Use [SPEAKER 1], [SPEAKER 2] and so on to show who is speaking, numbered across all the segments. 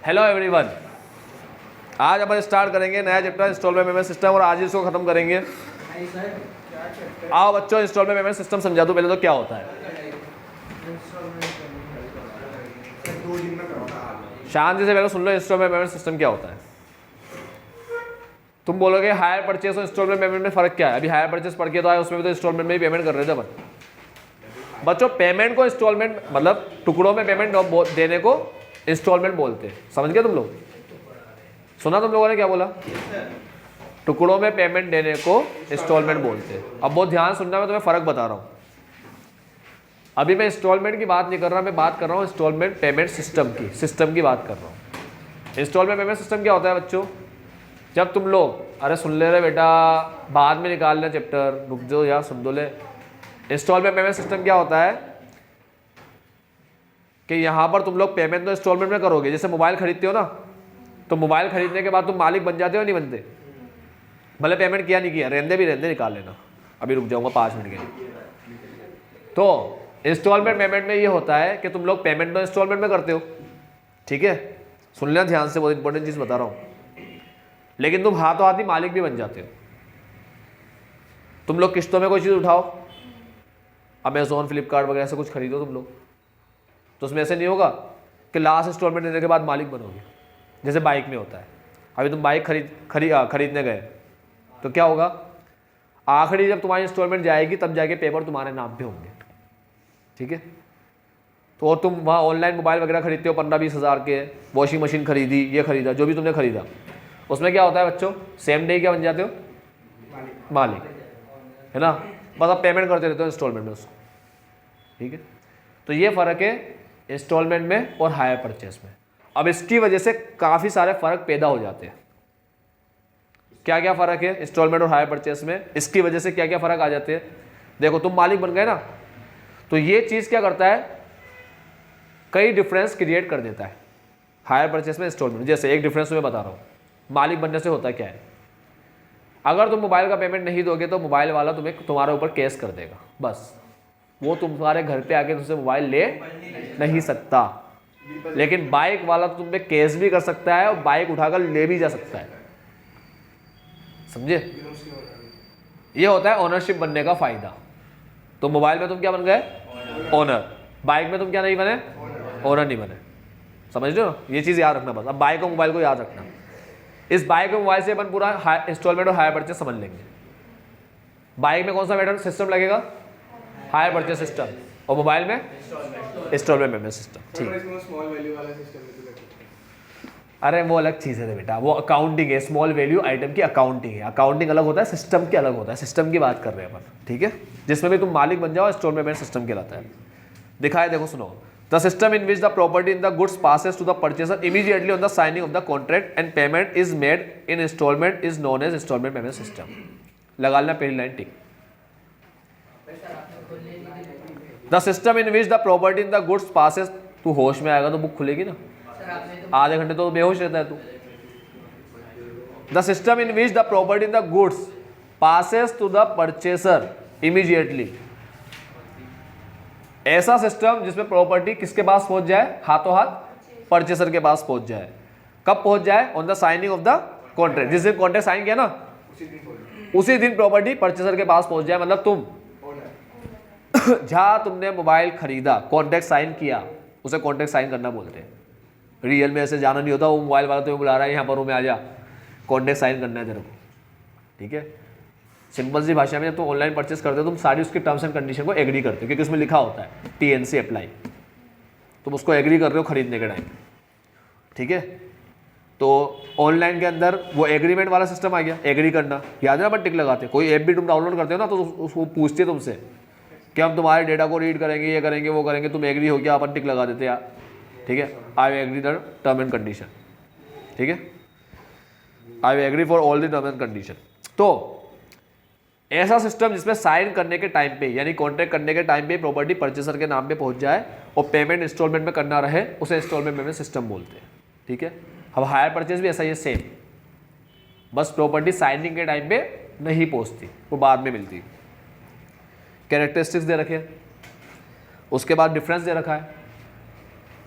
[SPEAKER 1] Hello everyone, आज अपन start करेंगे नया चैप्टर इंस्टॉलमेंट पेमेंट सिस्टम और आज इसको खत्म करेंगे। आओ बच्चों, इंस्टॉलमेंट पेमेंट सिस्टम समझा दो पहले तो क्या होता है। शांति से पहले सुन लो, इंस्टॉलमेंट पेमेंट सिस्टम क्या होता है। तुम बोलोगे हायर परचेस और इंस्टॉलमेंट पेमेंट में फर्क क्या है। अभी हायर परचेस पढ़ के तो आए, उसमें भी तो इंस्टॉलमेंट में ही पेमेंट कर रहे थे अपन। बच्चों पेमेंट को इंस्टॉलमेंट मतलब टुकड़ों में पेमेंट देने को इंस्टॉलमेंट बोलते हैं। समझ गए तुम लोग? सुना तुम लोगों ने क्या बोला? टुकड़ों में पेमेंट देने को इंस्टॉलमेंट बोलते हैं। अब बहुत ध्यान सुनना, मैं तुम्हें फर्क बता रहा हूं। अभी मैं इंस्टॉलमेंट की बात नहीं कर रहा, मैं बात कर रहा हूं इंस्टॉलमेंट पेमेंट सिस्टम की। सिस्टम की बात कर रहा हूं। इंस्टॉलमेंट पेमेंट सिस्टम क्या होता है बच्चों? जब तुम लोग, अरे सुन ले रहे बेटा, बाद में निकाल लें चैप्टर, रुक जाओ यार, सुन दो ले। इंस्टॉलमेंट पेमेंट सिस्टम क्या होता है कि यहाँ पर तुम लोग पेमेंट तो इंस्टॉलमेंट में करोगे। जैसे मोबाइल खरीदते हो ना, तो मोबाइल खरीदने के बाद तुम मालिक बन जाते हो नहीं बनते? भले पेमेंट किया नहीं किया, रहने भी रहने निकाल लेना, अभी रुक जाऊंगा 5 मिनट के लिए। तो इंस्टॉलमेंट पेमेंट में ये होता है कि तुम लोग पेमेंट तो इंस्टॉलमेंट में करते हो, ठीक है, सुन लेना ध्यान से, बहुत इंपॉर्टेंट चीज़ बता रहा हूँ। लेकिन तुम हाथों हाथ ही मालिक भी बन जाते हो। तुम लोग किस्तों में कोई चीज़ उठाओ, अमेजोन फ्लिपकार्ट वगैरह से कुछ खरीदो तुम लोग, तो उसमें ऐसे नहीं होगा कि लास्ट इंस्टॉलमेंट देने के बाद मालिक बनोगे। जैसे बाइक में होता है, अभी तुम बाइक खरीदने गए तो क्या होगा, आखिरी जब तुम्हारी इंस्टॉलमेंट जाएगी तब जाके पेपर तुम्हारे नाम पे होंगे, ठीक है। तो और तुम वहाँ ऑनलाइन मोबाइल वगैरह खरीदते हो 15-20 हज़ार के, वॉशिंग मशीन खरीदी, ये खरीदा, जो भी तुमने खरीदा, उसमें क्या होता है बच्चों, सेम डे क्या बन जाते हो? मालिक, है ना। बस आप पेमेंट करते रहते हो इंस्टॉलमेंट में उसको, ठीक है। तो ये फ़र्क है इंस्टॉलमेंट में और हायर परचेस में। अब इसकी वजह से काफ़ी सारे फ़र्क पैदा हो जाते हैं। क्या क्या फ़र्क है इंस्टॉलमेंट और हायर परचेस में? इसकी वजह से क्या क्या फ़र्क आ जाते हैं? देखो, तुम मालिक बन गए ना, तो ये चीज़ क्या करता है, कई डिफरेंस क्रिएट कर देता है हायर परचेस में इंस्टॉलमेंट। जैसे एक डिफरेंस मैं बता रहा हूँ, मालिक बनने से होता क्या है, अगर तुम मोबाइल का पेमेंट नहीं दोगे तो मोबाइल वाला तुम्हारे ऊपर केस कर देगा। बस वो तुम्हारे घर पे आके तुमसे मोबाइल ले नहीं सकता। लेकिन बाइक वाला तो तुम पे केस भी कर सकता है और बाइक उठाकर ले भी जा सकता है। समझे? ये होता है ओनरशिप बनने का फायदा। तो मोबाइल में तुम क्या बन गए? ओनर। बाइक में तुम क्या नहीं बने? ओनर नहीं बने। समझ रहे हो? ये चीज़ याद रखना बस। अब बाइक और मोबाइल को याद रखना। इस बाइक और मोबाइल से अपन पूरा इंस्टॉलमेंट और हायर परचेस समझ लेंगे। बाइक में कौन सा मेथड सिस्टम लगेगा? Hire purchase system. और मोबाइल में इंस्टॉलमेंट पेमेंट सिस्टम, ठीक। अरे वो अलग चीज़ है बेटा, वो अकाउंटिंग है, स्मॉल वैल्यू आइटम की अकाउंटिंग है। अकाउंटिंग अलग होता है, सिस्टम की अलग होता है। सिस्टम की बात कर रहे हैं अपन, ठीक है, जिसमें भी तुम मालिक बन जाओ, इंस्टॉलमेंट पेमेंट सिस्टम कहलाता है। दिखाए, देखो सुनो। The system in which the property in the goods passes to the purchaser immediately on the signing of the contract and payment is made in instalment is known as instalment payment system. लगा लेना पहली line tick. The system in which the property in the goods passes, तू होश में आएगा तो book खुलेगी ना, आधे घंटे तो बेहोश रहता है तू। The system in which the property in the goods passes to the purchaser immediately. ऐसा सिस्टम जिसमें प्रॉपर्टी किसके पास पहुंच जाए? हाथों हाथ परचेसर के पास पहुंच जाए। कब पहुंच जाए? On the signing of the contract. जिस दिन कॉन्ट्रैक्ट साइन किया ना, उसी दिन प्रॉपर्टी परचेसर के पास पहुंच जाए। मतलब तुम जहां तुमने मोबाइल खरीदा, कॉन्ट्रैक्ट साइन किया, उसे कॉन्ट्रैक्ट साइन करना बोलते हैं। रियल में ऐसे जाना नहीं होता, वो मोबाइल वाला तुम्हें बुला रहा है, यहाँ पर में आ जा, कॉन्ट्रैक्ट साइन करना है तेरे को, ठीक है। सिंपल सी भाषा में, जब तुम ऑनलाइन परचेस करते हो, तुम सारी उसकी टर्म्स एंड कंडीशन को एग्री करते हो, क्योंकि उसमें लिखा होता है TNC अप्लाई। तुम उसको एग्री कर रहे हो खरीदने के टाइम, ठीक है। तो ऑनलाइन के अंदर वो एग्रीमेंट वाला सिस्टम आ गया, एग्री करना। याद है ना, अपन टिक लगाते हैं। कोई ऐप भी तुम डाउनलोड करते हो ना, तो उसको पूछते हैं तुमसे कि हम तुम्हारे डेटा को रीड करेंगे, ये करेंगे, वो करेंगे, तुम एग्री हो गया, अपन टिक लगा देते यार, ठीक है। I agree the term and condition, ठीक है, I agree for all the term and condition. तो ऐसा सिस्टम जिसमें साइन करने के टाइम पे, यानी कॉन्ट्रैक्ट करने के टाइम पे प्रॉपर्टी परचेसर के नाम पे पहुंच जाए और पेमेंट इंस्टॉलमेंट में करना रहे, उसे इंस्टॉलमेंट पेमेंट सिस्टम बोलते हैं, ठीक है। अब हायर परचेस भी ऐसा ही है, सेम, बस प्रॉपर्टी साइनिंग के टाइम पे नहीं पहुंचती, वो बाद में मिलती। कैरेक्टरिस्टिक्स दे रखे हैं, उसके बाद डिफरेंस दे रखा है।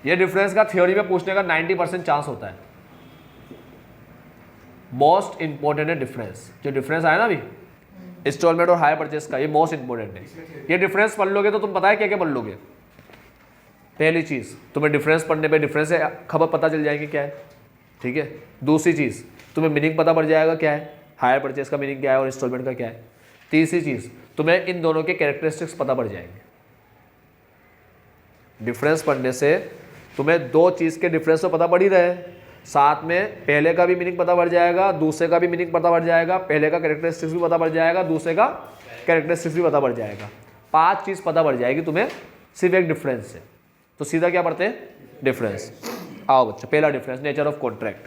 [SPEAKER 1] ये डिफरेंस का थ्योरी में पूछने का 90% चांस होता है। मोस्ट इंपॉर्टेंट है डिफरेंस, जो डिफरेंस आया ना अभी इंस्टॉलमेंट और हायर परचेस का, ये मोस्ट इंपॉर्टेंट है। ये डिफरेंस पढ़ लोगे तो तुम पता है क्या क्या पढ़ लोगे। पहली चीज़ तुम्हें डिफरेंस पढ़ने पे डिफरेंस से खबर पता चल जाएगी क्या है, ठीक है। दूसरी चीज़ तुम्हें मीनिंग पता पड़ जाएगा क्या है, हायर परचेस का मीनिंग क्या है और इंस्टॉलमेंट का क्या है। तीसरी चीज़ तुम्हें इन दोनों के कैरेक्टरिस्टिक्स पता पड़ जाएंगे। डिफरेंस पढ़ने से तुम्हें दो चीज़ के डिफरेंस तो पता पड़ ही रहे, साथ में पहले का भी मीनिंग पता पड़ जाएगा, दूसरे का भी मीनिंग पता पड़ जाएगा, पहले का कैरेक्टरिस्टिक्स भी पता पड़ जाएगा, दूसरे का कैरेक्टरिस्टिक्स भी पता पड़ जाएगा। 5 चीज़ पता पड़ जाएगी तुम्हें सिर्फ एक डिफरेंस से। तो सीधा क्या पढ़ते हैं, डिफरेंस। आओ बच्चों, पहला डिफरेंस नेचर ऑफ कॉन्ट्रैक्ट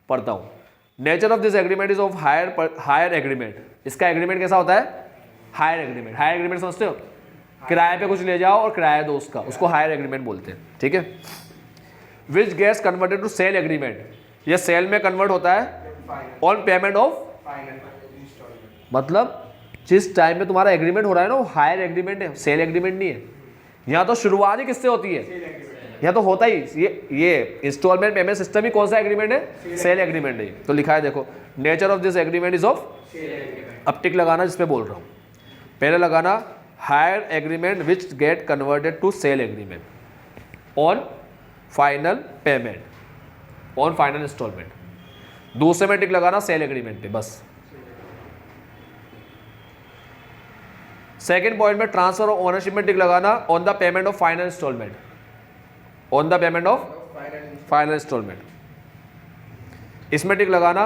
[SPEAKER 1] पढ़ता हूँ। Nature of this agreement is of hire agreement. इसका एग्रीमेंट कैसा होता है, हायर एग्रीमेंट। हायर एग्रीमेंट समझते हो, किराए पे कुछ ले जाओ और किराया दो उसका, उसको हायर एग्रीमेंट बोलते हैं, ठीक है। Which gets converted to sale agreement, ये सेल में कन्वर्ट होता है ऑन पेमेंट ऑफ, मतलब जिस टाइम में तुम्हारा एग्रीमेंट हो रहा है ना वो हायर एग्रीमेंट है, सेल एग्रीमेंट नहीं है। यहाँ तो शुरुआत ही किससे होती है, यहाँ तो होता ही ये इंस्टॉलमेंट पेमेंट सिस्टम ही कौन सा एग्रीमेंट है, सेल एग्रीमेंट है। तो लिखा है देखो, nature of this agreement is of, अब टिक लगाना जिस पे बोल रहा हूँ, पहले लगाना hire agreement which get converted to sale agreement on final payment, on final instalment. दूसरे में टिक लगाना सेल एग्रीमेंट पे बस। सेकेंड पॉइंट में ट्रांसफर ऑफ ओनरशिप में टिक लगाना on the payment of final instalment, on the payment of final instalment. इसमें tick लगाना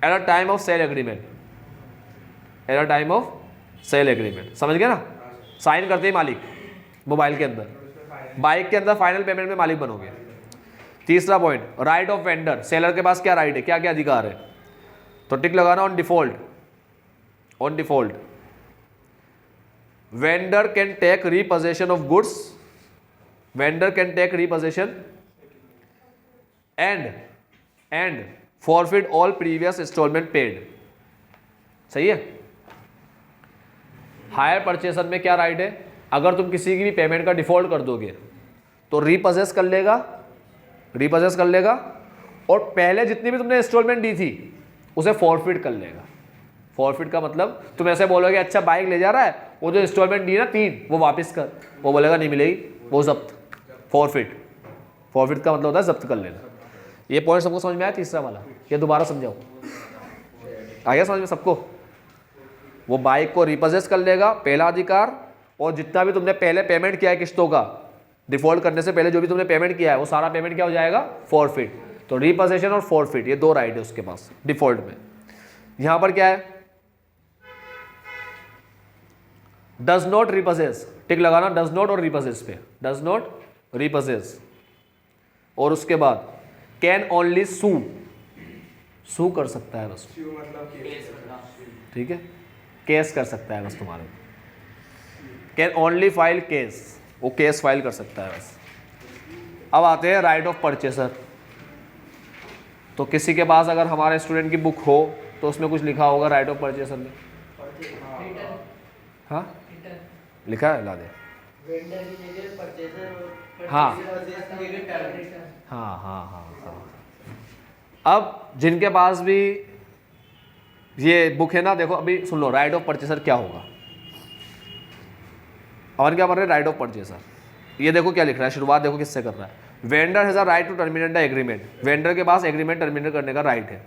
[SPEAKER 1] at a time of sale agreement, at a time of sale agreement. समझ गए ना, sign करते ही मालिक मोबाइल के अंदर, बाइक के अंदर फाइनल पेमेंट में मालिक बनोगे। तीसरा point right of vendor, seller के पास क्या राइट है, क्या क्या अधिकार है, तो टिक लगाना on default, on default. Vendor can take repossession of goods, vendor can take repossession and forfeit all previous instalment paid. सही है। हायर परचेसर में क्या राइट है, अगर तुम किसी की भी पेमेंट का डिफॉल्ट कर दोगे तो रीपोजेस कर लेगा, रीपोजेस कर लेगा और पहले जितनी भी तुमने इंस्टॉलमेंट दी थी उसे फॉरफिट कर लेगा। फॉरफिट का मतलब तुम ऐसे बोलोगे अच्छा बाइक ले जा रहा है, वो जो इंस्टॉलमेंट दी ना 3 वो वापस कर, वो बोलेगा नहीं मिलेगी, वो जब्त, फॉरफिट। फॉरफिट का मतलब होता है जब्त कर लेना। ये पॉइंट सबको समझ में आया तीसरा वाला, ये दोबारा समझाओ, आ गया समझ में सबको। वो बाइक को रिपोजेस कर लेगा, पहला अधिकार, और जितना भी तुमने पहले पेमेंट किया है किस्तों का, डिफॉल्ट करने से पहले जो भी तुमने पेमेंट किया है वो सारा पेमेंट क्या हो जाएगा, फॉरफिट। तो रिपोजेशन और फॉरफिट ये 2 राइट है उसके पास डिफॉल्ट में। यहां पर क्या है, डज नॉट रिपोजेस, टिक लगाना डज नॉट और रिपोजेस पे, डज नॉट रिपोजेस। और उसके बाद कैन ओनली सू, सू कर सकता है बस, ठीक है, केस कर सकता है बस तुम्हारे। कैन ओनली फाइल केस, वो केस फाइल कर सकता है बस। अब आते हैं राइट ऑफ परचेसर। तो किसी के पास अगर हमारे स्टूडेंट की बुक हो तो उसमें कुछ लिखा होगा राइट ऑफ परचेसर में, हाँ लिखा है, ला दे। हाँ हाँ हाँ हाँ हाँ। अब जिनके पास भी ये बुक है ना, देखो अभी सुन लो, राइट ऑफ परचेसर क्या होगा। और क्या पढ़ रहे हैं, राइट ऑफ परचेसर। ये देखो क्या लिख रहा है, शुरुआत देखो किससे कर रहा है, vendor has a right to terminate the agreement. Vendor के पास एग्रीमेंट टर्मिनेट करने का राइट है।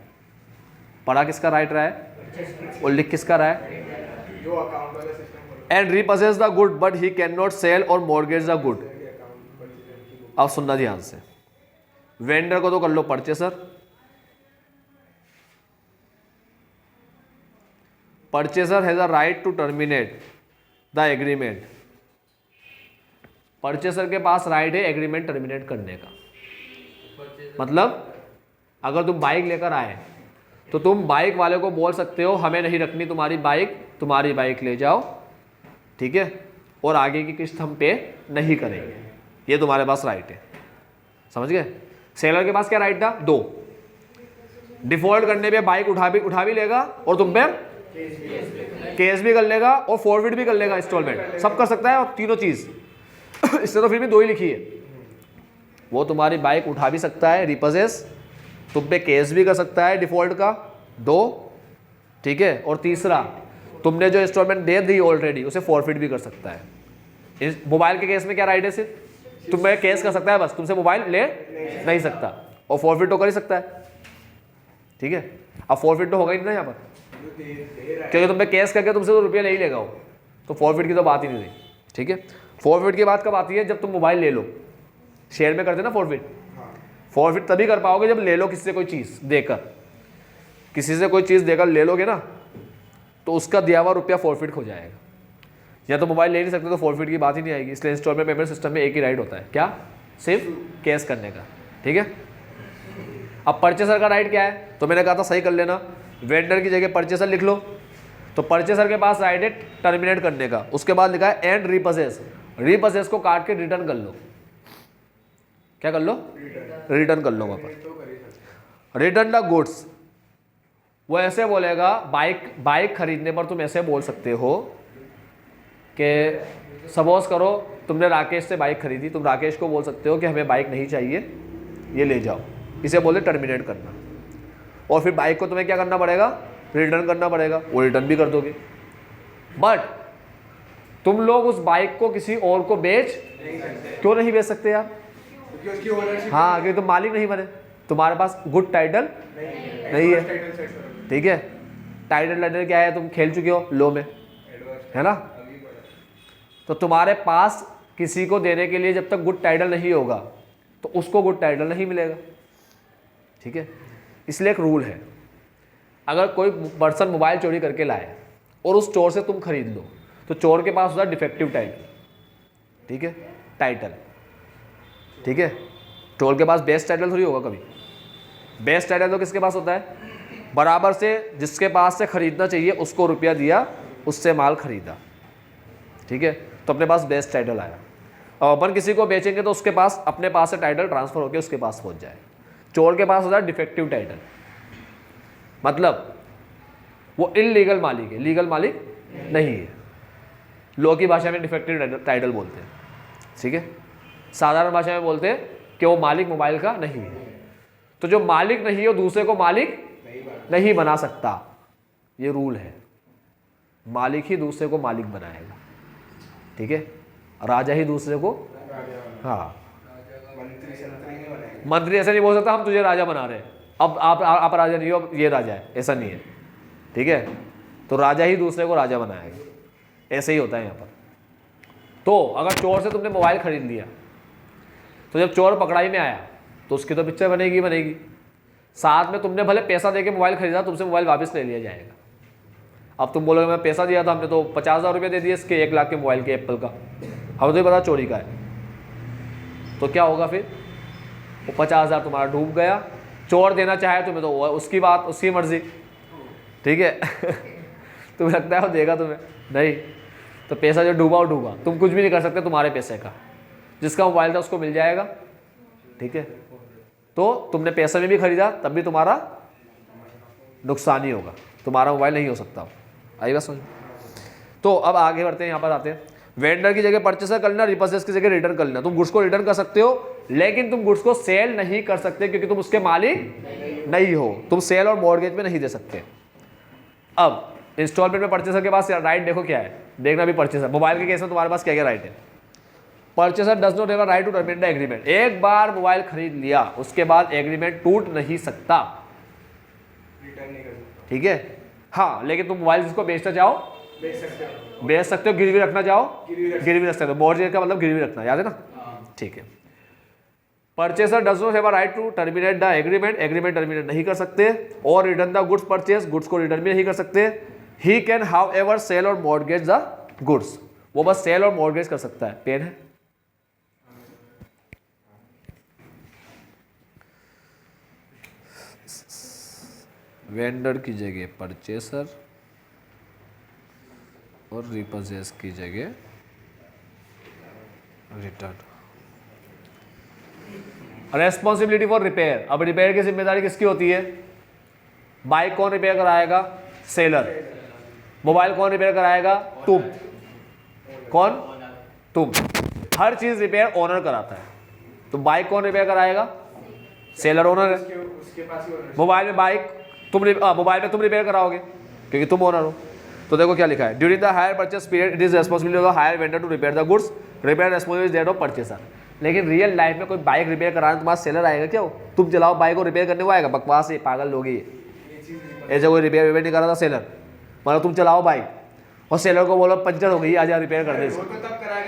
[SPEAKER 1] पढ़ा किसका राइट रहा है, और लिख किसका रहा है, and repossess the good but he can not sell और मॉर्गेज द गुड। अब सुनना ध्यान से, वेंडर को तो कर लो purchaser, purchaser has a right to terminate the agreement. Purchaser के पास राइट है एग्रीमेंट टर्मिनेट करने का। मतलब अगर तुम बाइक लेकर आए तो तुम बाइक वाले को बोल सकते हो हमें नहीं रखनी तुम्हारी बाइक ले जाओ, ठीक है, और आगे की किस्त हम पे नहीं करेंगे, ये तुम्हारे पास राइट है। समझ गए। सेलर के पास क्या राइट था, 2, डिफॉल्ट करने पे बाइक उठा भी लेगा और तुम पे केस भी कर लेगा और फॉरवर्ड भी कर लेगा, इंस्टॉलमेंट सब कर सकता है, और तीनों चीज इससे तो फिर भी 2 ही लिखी है, वो तुम्हारी बाइक उठा भी सकता है रिपोजेस, तुम पे केस भी कर सकता है डिफॉल्ट का, 2, ठीक है, और तीसरा तुमने जो इंस्टॉलमेंट दे दी ऑलरेडी उसे फॉरफिट भी कर सकता है। इस मोबाइल के केस में क्या राइट है, सिर्फ तुम्हें केस कर सकता है, बस तुमसे मोबाइल ले नहीं सकता, और फॉरफिट तो कर ही सकता है, ठीक है। अब फॉरफिट तो होगा ही नहीं ना यहाँ पर, क्योंकि तुम पे केस करके तुमसे तो रुपया ले ही लेगा वो, तो फॉरफिट की तो बात ही नहीं रही, ठीक है। फॉरफिट की बात कब आती है, जब तुम मोबाइल ले लो, शेयर में करते ना फॉरफिट, फॉरफिट तभी कर पाओगे जब ले लो किसी से कोई चीज़ देकर, किसी से कोई चीज़ देकर ले लोगे ना, तो उसका दिया हुआ रुपया फॉरफिट हो जाएगा। या तो मोबाइल ले नहीं सकते तो फॉरफिट की बात ही नहीं आएगी। इसलिए इंस्टॉलमेंट पेमेंट सिस्टम में एक ही राइट होता है, क्या, सिर्फ कैश करने का, ठीक है। अब परचेसर का राइट क्या है, तो मैंने कहा था सही कर लेना, वेंडर की जगह परचेसर लिख लो, तो परचेसर के पास राइट है टर्मिनेट करने का, उसके बाद लिखा है एंड रीपोजेस, रीपोजेस को काट के रिटर्न कर लो, क्या कर लो, रिटर्न कर लो वहाँ पर। रिटर्न द गुड्स, वो ऐसे बोलेगा, बाइक खरीदने पर तुम ऐसे बोल सकते हो कि सपोज करो तुमने राकेश से बाइक खरीदी, तुम राकेश को बोल सकते हो कि हमें बाइक नहीं चाहिए, ये ले जाओ, इसे बोले टर्मिनेट करना, और फिर बाइक को तुम्हें क्या करना पड़ेगा, रिटर्न करना पड़ेगा, वो रिटर्न भी कर दोगे। बट तुम लोग उस बाइक को किसी और को बेच क्यों नहीं बेच सकते यार, हाँ, क्योंकि तुम मालिक नहीं बने, तुम्हारे पास गुड टाइटल नहीं है, ठीक है। टाइटल क्या है, तुम खेल चुके हो लो में, है ना, तो तुम्हारे पास किसी को देने के लिए जब तक गुड टाइटल नहीं होगा तो उसको गुड टाइटल नहीं मिलेगा, ठीक है। इसलिए एक रूल है, अगर कोई पर्सन मोबाइल चोरी करके लाए और उस चोर से तुम खरीद लो, तो चोर के पास होता है डिफेक्टिव टाइटल, ठीक है, टाइटल, ठीक है। चोर के पास बेस्ट टाइटल थोड़ी होगा कभी, बेस्ट टाइटल तो किसके पास होता है, बराबर से जिसके पास से खरीदना चाहिए उसको रुपया दिया, उससे माल खरीदा, ठीक है, तो अपने पास बेस्ट टाइटल आया। अब अपन किसी को बेचेंगे तो उसके पास अपने पास से टाइटल ट्रांसफर होकर उसके पास पहुंच जाए। चोर के पास होता है डिफेक्टिव टाइटल, मतलब वो इलीगल मालिक है, लीगल मालिक नहीं है। लॉ की भाषा में डिफेक्टिव टाइटल बोलते हैं, ठीक है। साधारण भाषा में बोलते हैं कि वो मालिक मोबाइल का नहीं है। तो जो मालिक नहीं है वो दूसरे को मालिक नहीं बना सकता, ये रूल है। मालिक ही दूसरे को मालिक बनाएगा, ठीक है। राजा ही दूसरे को, हाँ, मंत्री ऐसा नहीं बोल सकता हम तुझे राजा बना रहे हैं, अब आप राजा नहीं हो, ये राजा है, ऐसा नहीं है, ठीक है। तो राजा ही दूसरे को राजा बनाएगा, ऐसे ही होता है यहाँ पर। तो अगर चोर से तुमने मोबाइल खरीद लिया, तो जब चोर पकड़ाई में आया तो उसकी तो पिक्चर बनेगी बनेगी, साथ में तुमने भले पैसा देके मोबाइल खरीदा, तुमसे मोबाइल वापस ले लिया जाएगा। अब तुम बोलोगे मैं पैसा दिया था, हमने तो 50,000 रुपये दे दिए इसके 1 लाख के मोबाइल के, एप्पल का, हमें तो पता चोरी का है, तो क्या होगा फिर, वो 50,000 तुम्हारा डूब गया। चोर देना चाहे तुम्हें तो उसकी बात, उसकी मर्जी, ठीक है। तुम्हें लगता है वो देगा तुम्हें, नहीं, तो पैसा जो डूबा वो डूबा, तुम कुछ भी नहीं कर सकते तुम्हारे पैसे का, जिसका मोबाइल था उसको मिल जाएगा, ठीक है। तो तुमने पैसे में भी खरीदा तब भी तुम्हारा नुकसान ही होगा, तुम्हारा मोबाइल नहीं हो सकता। आई बात समझ। तो अब आगे बढ़ते हैं, यहाँ पर आते हैं, वेंडर की जगह परचेसर कर लेना, रिपर्चेस की जगह रिटर्न कर लेना। तुम गुड्स को रिटर्न कर सकते हो, लेकिन तुम गुड्स को सेल नहीं कर सकते क्योंकि तुम उसके मालिक नहीं हो, तुम सेल और मॉर्गेज में नहीं दे सकते। अब इंस्टॉलमेंट में परचेसर के पास राइट देखो क्या है, देखना भी परचेसर, मोबाइल के केस में तुम्हारे पास क्या क्या राइट है। Purchaser does not have a right to terminate the agreement. एक बार मोबाइल खरीद लिया उसके बाद एग्रीमेंट टूट नहीं सकता, ठीक है। हाँ, लेकिन तुम मोबाइल जिसको बेचना चाहो बेच सकते हो, गिरवी रखना चाहो गिरवी रख सकते हो। मॉर्गेज का मतलब गिरवी रखना, याद है ना, ठीक है। Purchaser does not have a right to terminate the agreement, agreement terminate नहीं कर सकते, और return the goods purchase, goods को रिटर्न भी नहीं कर सकते। He can however sell और मॉर्गेज द गुड्स, वो बस सेल और मॉर्गेज कर सकता है। पेन है, वेंडर की जगह परचेसर और रिपर्चेस की जगह रिटर्न। रेस्पॉन्सिबिलिटी फॉर रिपेयर, अब रिपेयर की जिम्मेदारी किसकी होती है, बाइक कौन रिपेयर कराएगा, सेलर। मोबाइल कौन रिपेयर कराएगा, तुम। कौन, तुम। हर चीज रिपेयर ओनर कराता है, तो बाइक कौन रिपेयर कराएगा? सेलर ओनर है। मोबाइल में मोबाइल में तुम रिपेयर कराओगे क्योंकि तुम ओनर हो। तो देखो क्या लिखा है, during the hire purchase period it is responsibility of the hire vendor to repair the goods, repair responsibility that of purchaser. लेकिन रियल लाइफ में कोई बाइक रिपेयर कराने तुम्हारा सेलर आएगा क्या? तुम चलाओ बाइक को रिपेयर करने को आएगा? बकवास है, पागल लोग ये। ऐसे कोई रिपेयर नहीं कर रहा था सेलर, मतलब तुम चलाओ बाइक और सेलर को बोलो पंचर हो गई आजा रिपेयर कर दे,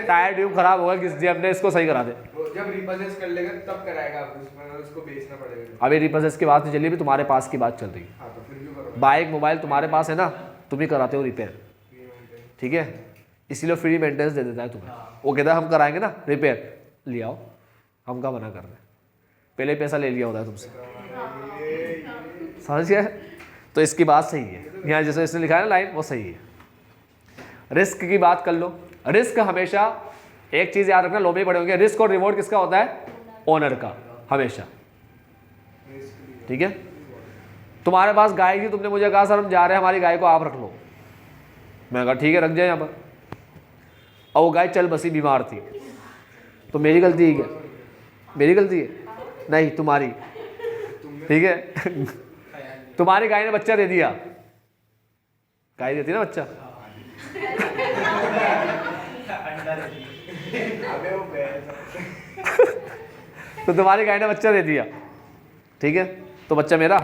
[SPEAKER 1] टायर ट्यूब खराब होगा किसी हमने इसको सही करा दे।
[SPEAKER 2] जब रिपर्चेस कर लेगा तब कराएगा, उसको बेचना पड़ेगा।
[SPEAKER 1] अभी रिपर्चेस की बात नहीं चली, अभी तुम्हारे पास की बात चल रही है। बाइक मोबाइल तुम्हारे पास है ना, तुम ही कराते हो रिपेयर, ठीक है? इसीलिए फ्री मेंटेनेंस दे देता है तुम्हें। वो कहता है हम कराएंगे ना रिपेयर, ले आओ, हम का मना कर रहे हैं, पहले पैसा ले लिया होता है तुमसे, समझ गए? तो इसकी बात सही है, यहाँ जैसे इसने लिखा है ना लाइन, वो सही है। रिस्क की बात कर लो। रिस्क हमेशा एक चीज याद रखना, लो में पड़े होंगे, रिस्क और रिवॉर्ड किसका होता है? ओनर का, हमेशा, ठीक है? तुम्हारे पास गाय थी, तुमने मुझे कहा सर हम जा रहे हैं, हमारी गाय को आप रख लो। मैं कहा ठीक है रख जाए यहाँ पर, और वो गाय चल बसी, बीमार थी, तो मेरी गलती है क्या? मेरी गलती है? नहीं, तुम्हारी, ठीक है? तुम्हारी गाय ने बच्चा दे दिया, गाय देती ना बच्चा, तो तुम्हारी गाय ने बच्चा दे दिया, ठीक है? तो बच्चा मेरा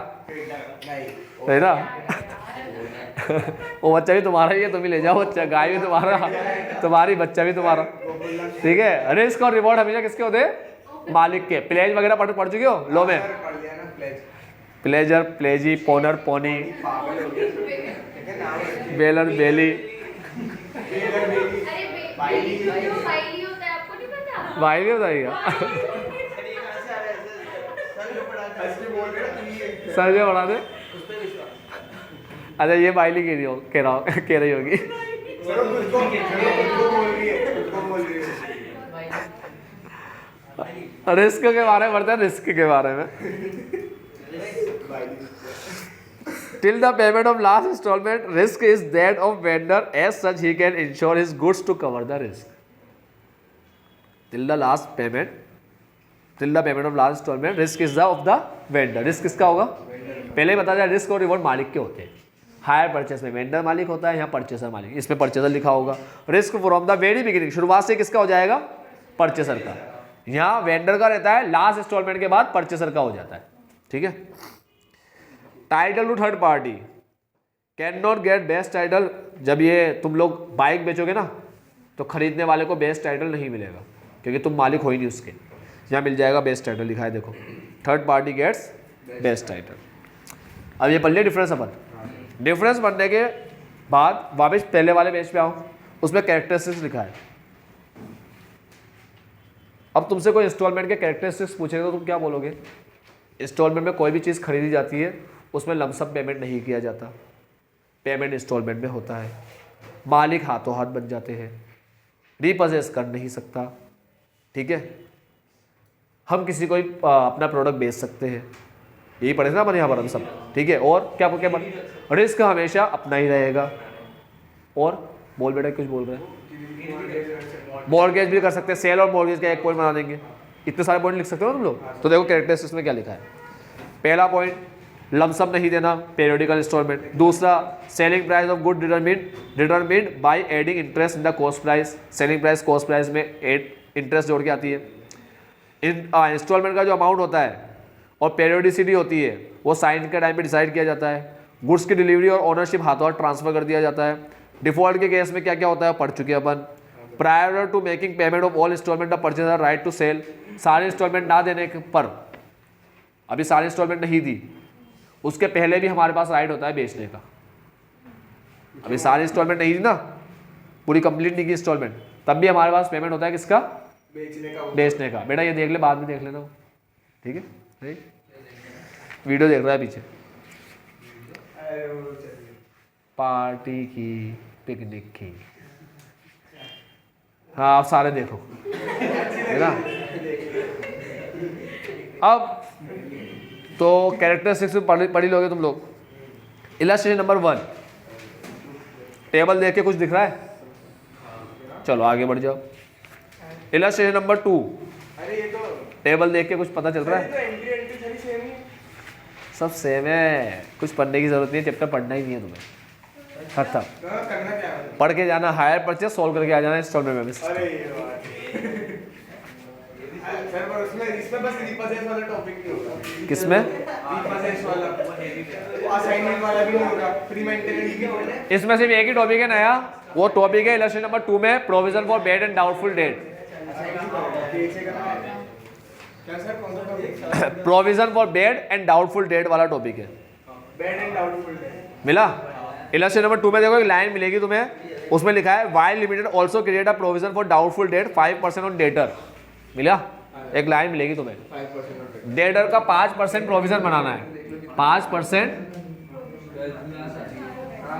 [SPEAKER 1] नहीं ना, वो बच्चा भी तुम्हारा ही है, तुम ही ले जाओ बच्चा, गाय भी तुम्हारा, तुम्हारी बच्चा भी तुम्हारा, ठीक है? रिस्क और रिवॉर्ड हमेशा किसके होते हैं? मालिक के। प्लेज वगैरह पढ़ चुके हो लो में? प्लेजर, प्लेजी, पोनर, पोनी, बेलर, बेली, वाइली बताइएगा। सर जो बना दे, अच्छा ये वाइली कह रही होगी। रिस्क के बारे में पढ़ते हैं, रिस्क के बारे में। Till the payment of last installment, risk is that of vendor. As such, he can insure his goods to cover the risk. Till the payment of last installment, risk is of the vendor. Risk किसका होगा? पहले ही बता दिया, risk और reward मालिक के होते हैं। हायर परचेस में वेंडर मालिक होता है, यहाँ परचेसर मालिक, इसमें परचेसर लिखा होगा। Risk from the very beginning, शुरुआत से किसका हो जाएगा? परचेसर का। यहाँ वेंडर का रहता है, लास्ट इंस्टॉलमेंट के बाद परचेसर का हो जाता है, ठीक है? Title to third party, can not get best title. जब ये तुम लोग बाइक बेचोगे ना, तो खरीदने वाले को बेस्ट टाइटल नहीं मिलेगा, क्योंकि तुम मालिक हो ही नहीं उसके। यहाँ मिल जाएगा बेस्ट टाइटल, लिखा है देखो, third party gets best title. अब ये पढ़ लिया डिफरेंस अपन। डिफरेंस पढ़ने के बाद वापस पहले वाले पेज पे आओ, उसमें कैरेक्टरिस्टिक्स लिखा है। अब तुमसे कोई इंस्टॉलमेंट के कैरेक्टरिस्टिक्स पूछेगा तो तुम क्या बोलोगे? इंस्टॉलमेंट में कोई भी चीज़ खरीदी जाती है, उसमें लमसम पेमेंट नहीं किया जाता, पेमेंट इंस्टॉलमेंट में होता है। मालिक हाथों हाथ बन जाते हैं, रिपोजेस कर नहीं सकता, ठीक है? हम किसी को अपना प्रोडक्ट बेच सकते हैं, यही पढ़े ना अपन यहाँ पर हम सब, ठीक है? और क्या रिस्क हमेशा अपना ही रहेगा। और बोल बेटा, कुछ बोल रहे हैं? मॉर्गेज भी कर सकते हैं, सेल और मॉर्गेज का एक पॉइंट बना देंगे। इतने सारे पॉइंट लिख सकते हो तुम लोग। तो देखो कैरेक्टरिस्टिक्स में क्या लिखा है। पहला पॉइंट, लमसम नहीं देना, पेरियोडिकल इंस्टॉलमेंट। दूसरा, selling price of good determined by adding interest in the cost price. Selling price cost price में इंटरेस्ट जोड़ के आती है। इंस्टॉलमेंट का जो अमाउंट होता है और पेरियोडिसिटी होती है, वो साइन के टाइम पे डिसाइड किया जाता है। गुड्स की डिलीवरी और ओनरशिप हाथों हाथ ट्रांसफर कर दिया जाता है। डिफॉल्ट के केस में क्या क्या होता है पढ़ चुके अपन। Prior to making payment of all instalment the purchaser right to sell. सारे इंस्टॉलमेंट ना देने पर, अभी सारे इंस्टॉलमेंट नहीं दी, उसके पहले भी हमारे पास राइट होता है बेचने का। अभी सारे इंस्टॉलमेंट नहीं दी ना, पूरी कंप्लीट नहीं की इंस्टॉलमेंट, तब भी हमारे पास पेमेंट होता है किसका? बेचने का। बेटा ये देख ले, बाद में देख लेना, ठीक है? नहीं वीडियो देख रहा है पीछे। पार्टी की, पिकनिक की, हाँ आप सारे देखो, है ना? अब तो कैरेक्टरिस्टिक्स पढ़ी लोगे तुम लोग। इलस्ट्रेशन नंबर 1, टेबल देख के कुछ दिख रहा है? चलो आगे बढ़ जाओ। इलस्ट्रेशन नंबर 2,
[SPEAKER 2] अरे ये तो
[SPEAKER 1] टेबल देख के कुछ पता चल रहा है?
[SPEAKER 2] तो एंट्री एंट्री सारी सेम ही है।
[SPEAKER 1] सब सेम है, कुछ पढ़ने की जरूरत नहीं है, चैप्टर पढ़ना ही नहीं है तुम्हें, खत्म।
[SPEAKER 2] करना क्या है?
[SPEAKER 1] पढ़ के जाना, हायर परचेज सॉल्व करके आ जाना इंस्टॉलमेंट में।
[SPEAKER 2] अरे यार सर, पर इसमें बस रिपोजेस वाला टॉपिक नहीं होगा।
[SPEAKER 1] किसमें?
[SPEAKER 2] रिपोजेस वाला, असाइनमेंट वाला भी नहीं होगा, प्री मेंटेनेंस भी होगा।
[SPEAKER 1] इसमें सिर्फ एक ही टॉपिक है नया, वो टॉपिक है इलस्ट्रेशन नंबर 2 में provision for bed and doubtful debt.
[SPEAKER 2] क्या सर, कौन सा topic?
[SPEAKER 1] Provision for bed and doubtful debt वाला टॉपिक है।
[SPEAKER 2] बेड एंड डाउटफुल डे
[SPEAKER 1] मिला? इलस्ट्रेशन नंबर 2 में देखो एक लाइन मिलेगी तुम्हें, उसमें लिखा है Y limited also create a provision for doubtful debt 5% on debtor. मिला? एक लाइन मिलेगी तुम्हें,
[SPEAKER 2] 5%
[SPEAKER 1] डेटर का 5% प्रोविजन बनाना है, 5%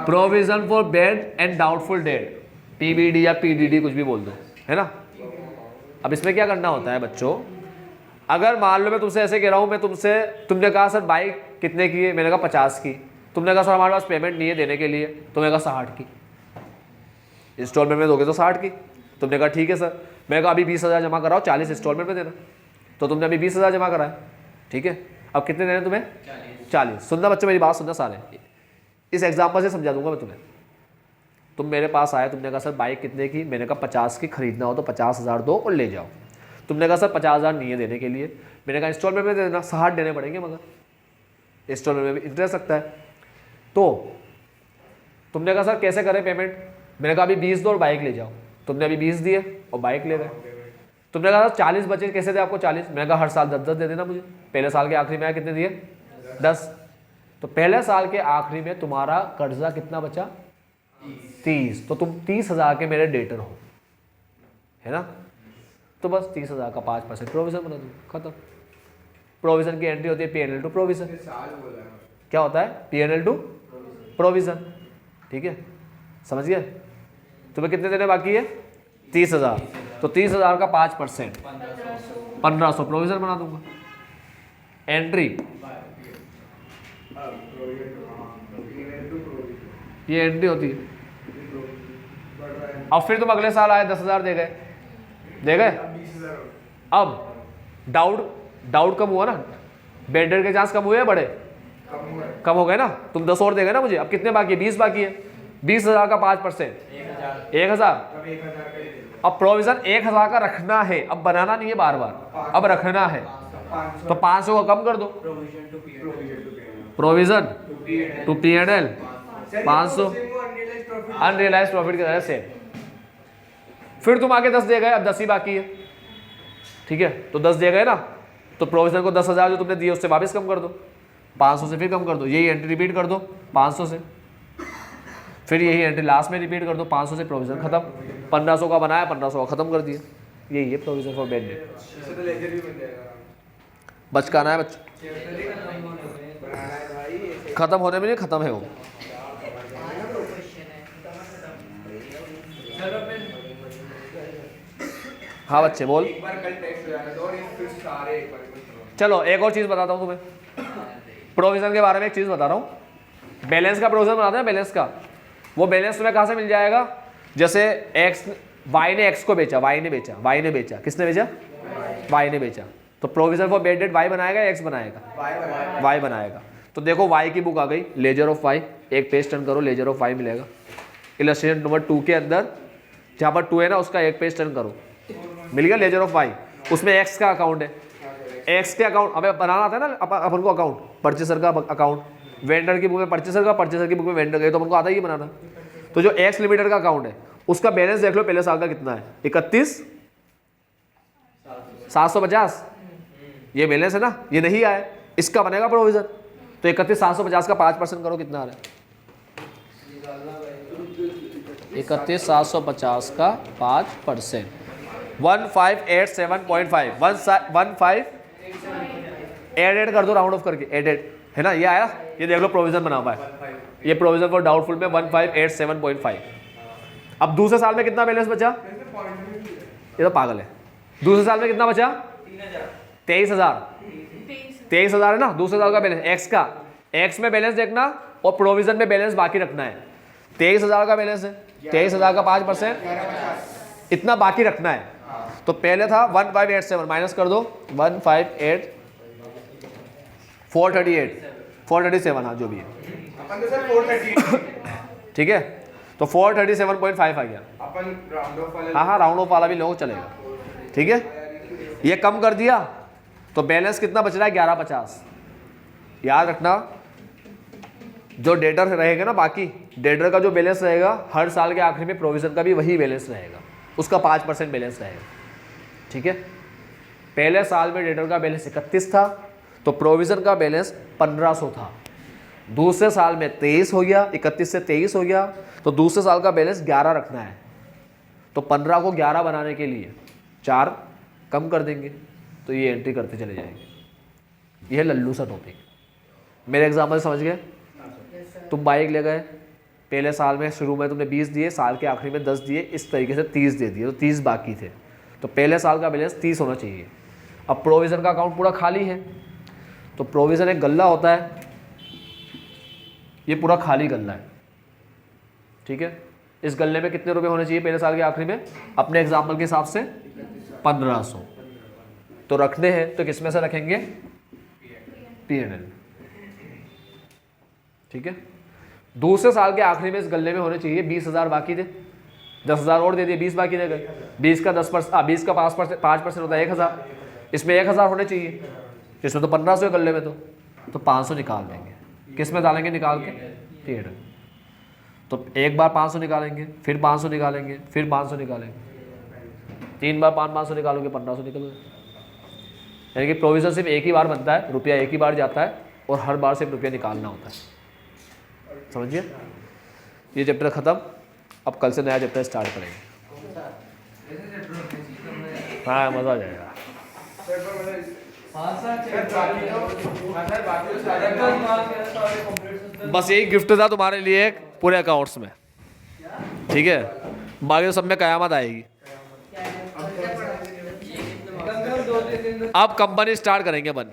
[SPEAKER 1] provision for bed and doubtful debt, PBD या पीडीडी कुछ भी बोल दो, है ना। अब इसमें क्या करना होता है बच्चों, अगर मान लो मैं तुमसे ऐसे कह रहा हूँ, मैं तुमने कहा सर बाइक कितने की है, मैंने कहा 50 की, तुमने कहा सर हमारे पास पेमेंट नहीं है देने के लिए, तुमने कहा 60 की, इंस्टॉलमेंट में दोगे तो 60 की। तुमने कहा ठीक है सर, मैंने कहा अभी 20,000 जमा कराओ, 40 इंस्टॉलमेंट में देना, तो तुमने अभी 20,000 जमा कराया, ठीक है। अब कितने देने तुम्हें? 40। सुनना बच्चों, मेरी बात सुनना सारे, इस एग्जाम्पल से समझा दूंगा मैं तुम्हें। तुम मेरे पास आए, तुमने कहा सर बाइक कितने की, मैंने कहा 50 की, खरीदना हो तो 50,000 दो और ले जाओ। तुमने कहा सर 50,000 नहीं है देने के लिए, मैंने कहा इंस्टॉलमेंट में दे देना, 60 देने पड़ेंगे, मगर इंस्टॉलमेंट में भी इंटरेस्ट लगता है। तो तुमने कहा सर कैसे करें पेमेंट, मैंने कहा अभी 20 दो और बाइक ले जाओ, तुमने अभी 20 दिए और बाइक ले गए। तुमने कहा सर 40 बचे, कैसे दे आपको 40, मैंने कहा हर साल 10-10 दे देना मुझे, पहले साल के आखिरी में आया कितने दिए? 10। तो पहले साल के आखिरी में तुम्हारा कर्जा कितना बचा? 30। तो तुम 30,000 के मेरे डेटर हो, है ना। तो बस 30,000 का 5% प्रोविजन बना दो, खत्म। प्रोविजन की एंट्री होती है P&L टू प्रोविजन। क्या होता है? P&L टू प्रोविजन, ठीक है, समझ गए। तुम्हें कितने देने बाकी है? 30,000। तो 30,000 का 5% 1500 प्रोविजन बना दूंगा। एंट्री ये एंट्री होती है। अब फिर तुम अगले साल आए 10,000 दे गए। अब डाउट कम हुआ ना, बेडर के चांस कम हुए हैं, बड़े कम हो गए ना। तुम 10 और दे गए ना मुझे, अब कितने बाकी है? 20 बाकी है। 20,000 का 5% 1,000। अब प्रोविजन 1,000 का रखना है, अब बनाना नहीं है बार बार, अब रखना है, तो 500 का कम कर दो। Provision to P&L 500, unrealised profit की तरह से। फिर तुम आगे 10 दे गए, अब 10 ही बाकी है, ठीक है। तो 10 दे गए ना, तो प्रोविजन को 10,000 जो तुमने दिए उससे वापस कम कर दो, 500 से फिर कम कर दो, यही एंट्री रिपीट कर दो 500 से, फिर यही एंट्री लास्ट में रिपीट कर दो 500 से, प्रोविजन खत्म। 1500 का बनाया, 1500 का खत्म कर दिया। यही है प्रोविजन फॉर बेड डेट। बचकाना है बच्चों, खत्म होने में नहीं, खत्म है वो। हाँ बच्चे बोल। चलो एक और चीज़ बताता हूँ तुम्हें, प्रोविजन के बारे में एक चीज़ बता रहा हूँ। बैलेंस का प्रोविजन बनाते हैं, बैलेंस का, वो बैलेंस तुम्हें कहाँ से मिल जाएगा? जैसे वाई ने एक्स को बेचा, वाई ने बेचा, किसने बेचा? वाई ने बेचा। तो provision for bed that why बनाएगा या एक्स बनाएगा? वाई बनाएगा। तो देखो वाई की बुक आ गई, लेजर ऑफ वाई, एक पेज टर्न करो, लेजर ऑफ वाई मिलेगा। इलस्ट्रेशन नंबर 2 के अंदर जहाँ पर 2 है ना, उसका एक पेज टर्न करो, मिल गया लेजर ऑफ वाई। उसमें एक्स का अकाउंट है, एक्स के अकाउंट हमें बनाना आता है ना अपन को, अकाउंट परचेसर का अकाउंट, वेंडर की बुक में परचेसर का, परचेसर की बुक में वेंडर का, तो अपन को आता ही बनाना। तो जो एक्स लिमिटेड का अकाउंट है उसका बैलेंस देख लो पहले साल का कितना है, 31,750 ये बैलेंस है ना, ये नहीं आया, इसका बनेगा प्रोविजन। तो 31,750 का 5% करो, कितना आ रहा है? 31,750 का 5% 1587.5, 15 एडेड कर दो राउंड ऑफ करके, एडेड है ना, ये आया। ये देख लो प्रोविजन बना हुआ है, ये प्रोविजन फॉर डाउटफुल में 1587.5। अब दूसरे साल में कितना बैलेंस बचा? ये तो पागल है। दूसरे साल में कितना बचा? 23,000 है ना दूसरे साल का बैलेंस, एक्स का। एक्स में बैलेंस देखना और प्रोविजन में बैलेंस बाकी रखना है। 23,000 का बैलेंस है, 23,000 का 5%, इतना बाकी रखना है। तो पहले था 1587 माइनस कर दो 158 437 हाँ जो भी है
[SPEAKER 2] अपन तो सर 438
[SPEAKER 1] ठीक है। तो 437.5 आ गया।
[SPEAKER 2] अपन राउंड ऑफ वाला
[SPEAKER 1] हाँ राउंड ऑफ वाला भी लोग चलेगा ठीक है। ये कम कर दिया तो बैलेंस कितना बच रहा है 1150। याद रखना जो डेटर रहेगा ना बाकी डेटर का जो बैलेंस रहेगा हर साल के आखिरी में प्रोविजन का भी वही बैलेंस रहेगा, उसका 5% बैलेंस रहेगा ठीक है। पहले साल में डेटर का बैलेंस 31 था तो प्रोविजन का बैलेंस 1500 था। दूसरे साल में 23 हो गया, 31 से 23 हो गया तो दूसरे साल का बैलेंस 11 रखना है। तो 15 को 11 बनाने के लिए 4 कम कर देंगे तो ये एंट्री करते चले जाएंगे। यह लल्लू सा टॉपिक। मेरे एग्जाम्पल समझ गए? तुम बाइक ले गए, पहले साल में शुरू में तुमने 20 दिए, साल के आखिरी में 10 दिए, इस तरीके से 30 दे दिए तो 30 बाकी थे। तो पहले साल का बैलेंस 30 होना चाहिए। अब प्रोविज़न का अकाउंट पूरा खाली है तो प्रोविज़न एक गल्ला होता है, ये पूरा खाली गल्ला है ठीक है। इस गल्ले में कितने रुपए होने चाहिए पहले साल के आखिरी में? अपने एग्जाम्पल के हिसाब से 1500 तो रखने हैं तो किस में से रखेंगे? P&L ठीक है। दूसरे साल के आखिरी में इस गल्ले में होने चाहिए 20,000 बाकी थे, 10,000 और दे दिए, 20 बाकी रह गए। 20 का 20 का 5% होता है 1,000, इसमें 1,000 होने चाहिए, इसमें तो 1500 गल्ले में तो 500 निकाल देंगे। किस में डालेंगे निकाल के? P&L। तो एक बार 500 निकालेंगे, फिर 500 निकालेंगे, फिर 500 निकालेंगे, 3 बार 500 निकालोगे 1500 निकलोगे। यानी कि प्रोविज़न सिर्फ एक ही बार बनता है, रुपया एक ही बार जाता है और हर बार सिर्फ रुपया निकालना होता है। समझिए? ये चैप्टर ख़त्म। अब कल से नया चैप्टर स्टार्ट करेंगे। हाँ मज़ा आ जाएगा। बस यही गिफ्ट था तुम्हारे लिए पूरे अकाउंट्स में ठीक है। बाकी तो सब में कयामत आएगी। अब कंपनी स्टार्ट करेंगे अपन,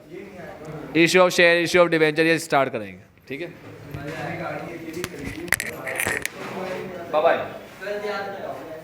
[SPEAKER 1] issue of share, issue of debenture ये स्टार्ट करेंगे ठीक है। Bye bye.